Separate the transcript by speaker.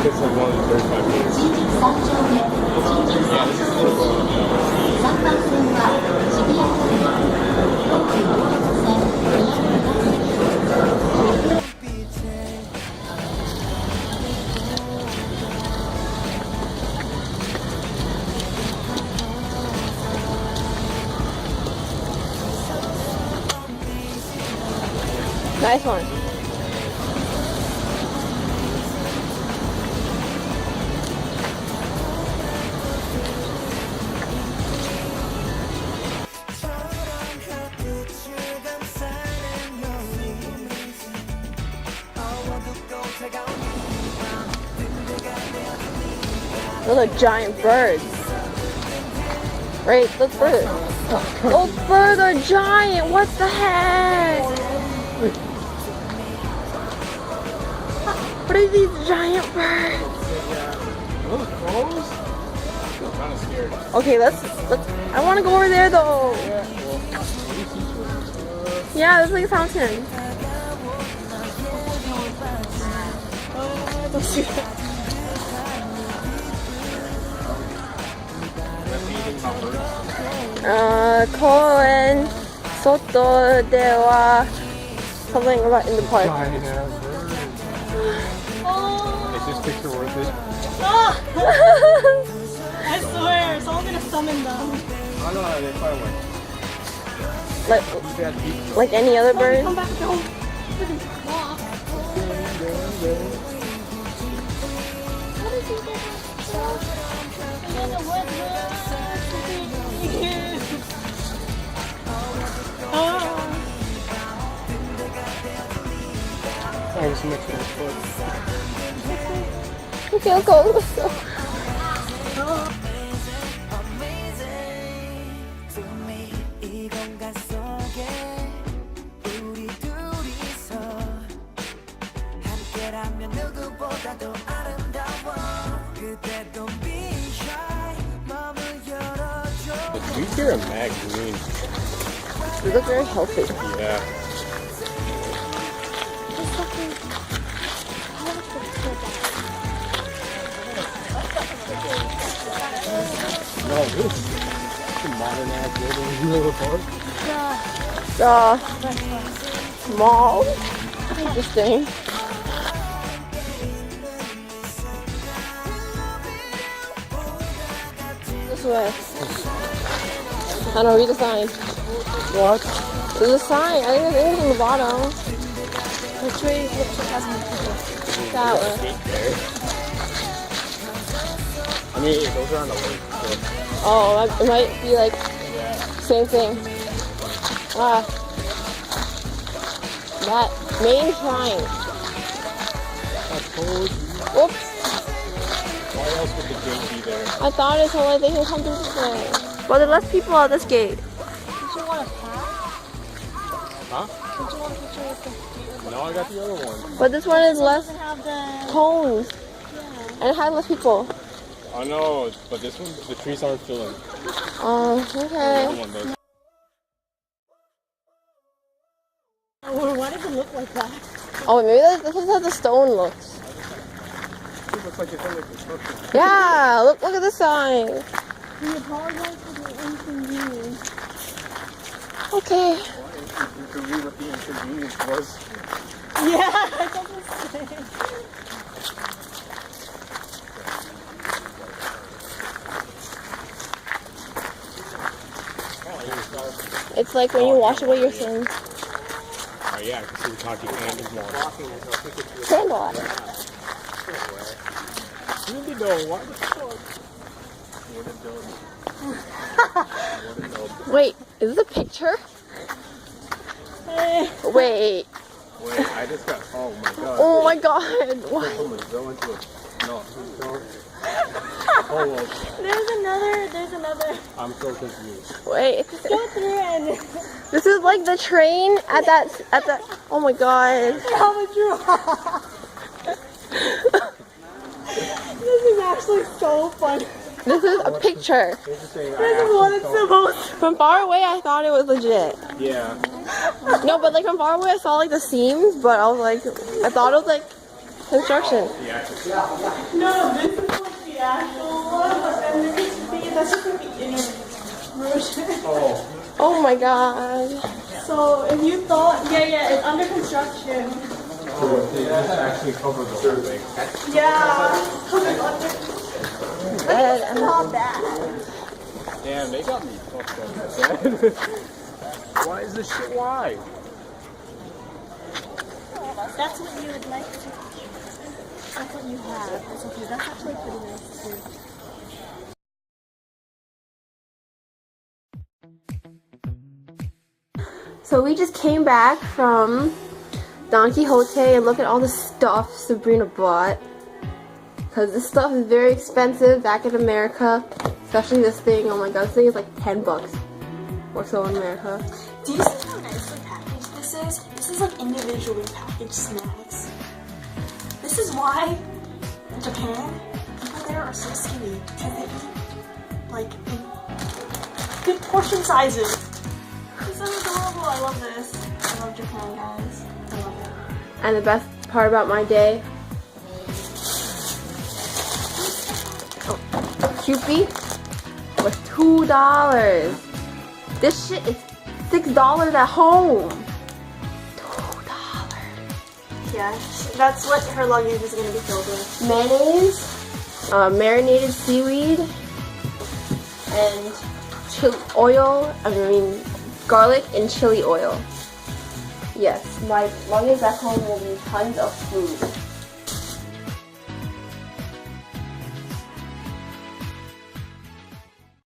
Speaker 1: it's like one of the 35 games. Yeah, this is really
Speaker 2: Nice one. Those are giant birds. Right? Those birds. Those birds are giant. What the heck? What are these giant birds?
Speaker 1: Are those crows? I'm kind of scared.
Speaker 2: Okay, let's. I want to go over there though. Yeah, there's like a fountain. Koen, Soto, dewa, something about in the park.
Speaker 1: Giant ass bird. Is this picture worth it?
Speaker 3: I swear, someone's gonna summon them.
Speaker 1: I know how they probably went.
Speaker 2: Like any other bird.
Speaker 3: Come back, don't freaking walk. What is he doing? In the woods.
Speaker 1: I was mixing with foot.
Speaker 2: Okay, let's go. Let's go.
Speaker 1: The trees here are mad green.
Speaker 2: They look very healthy.
Speaker 1: Yeah. No, this is a modern ass building in the middle of the park.
Speaker 2: Mall. Interesting. This way. I don't know, read the sign.
Speaker 1: What?
Speaker 2: There's a sign. I think there's on the bottom.
Speaker 3: Which way looks like has more
Speaker 2: That way.
Speaker 1: I mean, those are on the lake. So.
Speaker 2: Oh, it might be like same thing. Ah. That main shrine.
Speaker 1: I told you.
Speaker 2: Whoops.
Speaker 1: Why else would the gate be there?
Speaker 2: I thought it's so like they can come through this way. Well, there's less people at this gate.
Speaker 3: Did you want a pass?
Speaker 1: Huh?
Speaker 3: Did you want a picture with the...
Speaker 1: No, I got the other one.
Speaker 2: But this one is less
Speaker 3: Doesn't have the...
Speaker 2: cones.
Speaker 3: Yeah.
Speaker 2: And it has less people.
Speaker 1: I know, but this one, the trees aren't filling.
Speaker 2: Oh,
Speaker 1: The
Speaker 2: okay.
Speaker 1: other one does.
Speaker 3: Oh, why does it look like that?
Speaker 2: Oh, maybe this is how the stone looks.
Speaker 1: It looks like it's under construction.
Speaker 2: Yeah, look at the sign.
Speaker 3: We apologize for the inconvenience.
Speaker 2: Okay.
Speaker 1: You can read what the inconvenience was.
Speaker 3: Yeah, I thought the same.
Speaker 2: It's like when you wash away your sins.
Speaker 1: Oh yeah, I can see the cocky hand is more.
Speaker 2: Sandlot.
Speaker 1: Really though, why the fuck?
Speaker 2: Wait, is this a picture? Wait.
Speaker 1: Wait, I just got, oh my god.
Speaker 2: Oh my god. What?
Speaker 1: I'm gonna go into it. No, don't. Oh, well,
Speaker 3: There's another.
Speaker 1: I'm so confused.
Speaker 2: Wait.
Speaker 3: Go through and...
Speaker 2: This is like the train at that, oh my god.
Speaker 3: How would you... This is actually so funny.
Speaker 2: This is a picture.
Speaker 3: This is what it's supposed to...
Speaker 2: From far away, I thought it was legit.
Speaker 1: Yeah.
Speaker 2: No, but like from far away, I saw like the seams, but I was like, I thought it was like Construction.
Speaker 3: No, this is like the actual one, but then that's just like the inner version.
Speaker 2: Oh my god.
Speaker 3: So if you thought, yeah, it's under construction.
Speaker 1: That's actually covered the whole thing.
Speaker 3: Yeah, coming under. It's not bad.
Speaker 1: Damn, they got me fucked up. Why is this shit wide?
Speaker 3: That's what you would like to. That's what you have. That's okay. That's actually pretty nice too.
Speaker 2: So we just came back from Don Quixote and look at all the stuff Sabrina bought. Because this stuff is very expensive back in America. Especially this thing. Oh my god, this thing is like $10 or so in America.
Speaker 3: Do you see how nicely packaged this is? This is like individually packaged snacks. This is why in Japan, people there are so skinny. Because they eat like in good portion sizes. This is adorable. I love this. I love Japan, guys. I love it.
Speaker 2: And the best part about my day, Kewpie was $2. This shit is $6 at home. $2.
Speaker 3: Yeah, that's what her luggage is going to be filled with.
Speaker 2: Mayonnaise, marinated seaweed, and garlic and chili oil. Yes, my luggage back home will be tons of food.